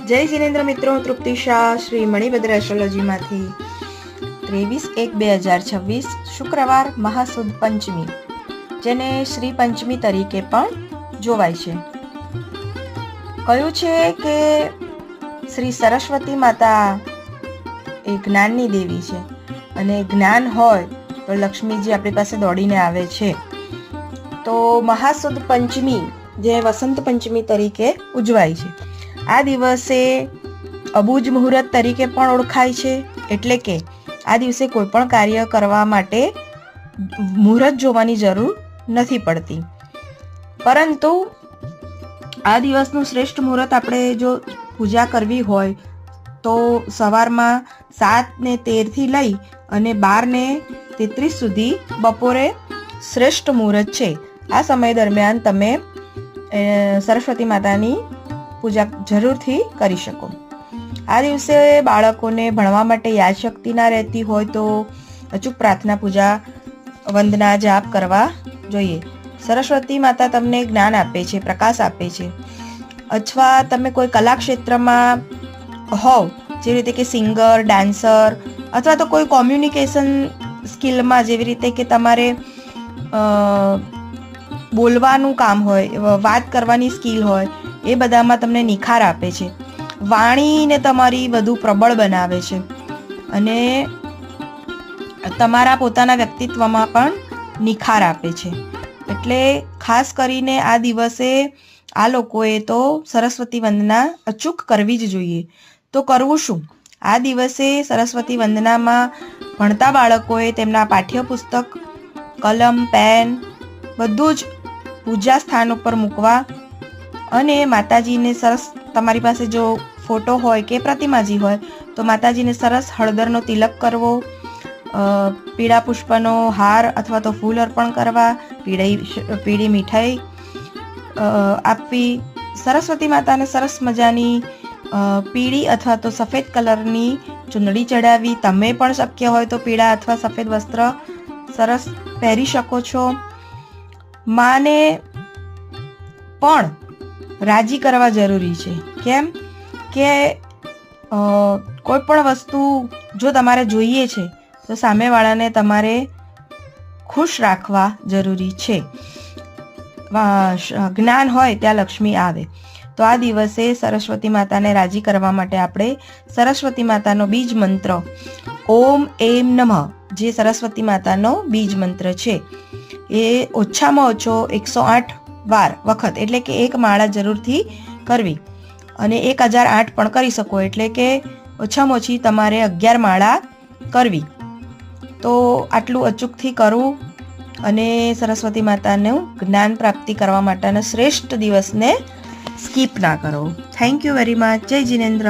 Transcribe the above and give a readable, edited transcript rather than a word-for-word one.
જય જીનેન્દ્ર મિત્રો, તૃપ્તિ શાહ શ્રી મણિભદ્ર એસ્ટ્રોલોજીમાંથી 23/1/2026 શુક્રવાર મહાસુદ પંચમી, જેને શ્રી પંચમી તરીકે પણ જોવાય છે. કહ્યું છે કે શ્રી સરસ્વતી માતા એ જ્ઞાનની દેવી છે અને જ્ઞાન હોય તો લક્ષ્મીજી આપણી પાસે દોડીને આવે છે. તો મહાસુદ પંચમી જે વસંત પંચમી તરીકે ઉજવાય છે. આ દિવસે અબુજ મુહૂર્ત તરીકે પણ ઓળખાય છે. એટલે કે આ દિવસે કોઈ પણ કાર્ય કરવા માટે મુહૂર્ત જોવાની જરૂર નથી પડતી, પરંતુ આ દિવસનું શ્રેષ્ઠ મુહૂર્ત આપણે જો પૂજા કરવી હોય તો સવારમાં 7:13 લઈ અને 12:33 સુધી બપોરે શ્રેષ્ઠ મુહૂર્ત છે. આ સમય દરમિયાન તમે સરસ્વતી માતાની પૂજા જરૂરથી કરી શકો. આ દિવસે બાળકોને ભણવા માટે યાદશક્તિ ના રહેતી હોય તો અચૂક પ્રાર્થના, પૂજા, વંદના, જાપ કરવા જોઈએ. સરસ્વતી માતા તમને જ્ઞાન આપે છે, પ્રકાશ આપે છે. અથવા તમે કોઈ કલા ક્ષેત્રમાં હોવ, જેવી રીતે કે સિંગર, ડાન્સર, અથવા તો કોઈ કોમ્યુનિકેશન સ્કિલમાં, જેવી રીતે કે તમારે બોલવાનું કામ હોય, વાત કરવાની સ્કિલ હોય, એ બધામાં તમને નિખાર આપે છે. વાણીને તમારી વધુ પ્રબળ બનાવે છે અને તમારા પોતાના વ્યક્તિત્વમાં પણ નિખાર આપે છે. એટલે ખાસ કરીને આ દિવસે આ લોકોએ તો સરસ્વતી વંદના અચૂક કરવી જ જોઈએ. તો કરવું શું? આ દિવસે સરસ્વતી વંદનામાં ભણતા બાળકોએ તેમના પાઠ્યપુસ્તક, કલમ, પેન બધું જ પૂજા સ્થાન ઉપર મૂકવા અને માતાજીને સરસ, તમારી પાસે જો ફોટો હોય કે પ્રતિમાજી હોય તો માતાજીને સરસ હળદરનો તિલક કરવો, પીળા પુષ્પનો હાર અથવા તો ફૂલ અર્પણ કરવા, પીળી મીઠાઈ આપવી, સરસ્વતી માતાને સરસ મજાની પીળી અથવા તો સફેદ કલરની ચૂંદડી ચડાવી. તમે પણ શક્ય હોય તો પીળા અથવા સફેદ વસ્ત્ર સરસ પહેરી શકો છો. માને પણ રાજી કરવા જરૂરી છે. કેમ કે કોઈ પણ વસ્તુ જો તમારે જોઈએ છે તો સામેવાળાને તમારે ખુશ રાખવા જરૂરી છે. જ્ઞાન હોય ત્યાં લક્ષ્મી આવે. તો આ દિવસે સરસ્વતી માતાને રાજી કરવા માટે આપણે સરસ્વતી માતાનો બીજ મંત્ર ઓમ એમ નમઃ, જે સરસ્વતી માતાનો બીજ મંત્ર છે, એ ઓછામાં ઓછો 108 વખત, એટલે કે એક માળા જરૂરથી કરવી. અને 1008 પણ કરી શકો, એટલે કે ઓછામાં ઓછી તમારે 11 માળા કરવી. તો આટલું અચૂકથી કરવું અને સરસ્વતી માતાનું જ્ઞાન પ્રાપ્તિ કરવા માટેના શ્રેષ્ઠ દિવસને સ્કીપ ના કરો. Thank you very much. જય જીનેન્દ્ર.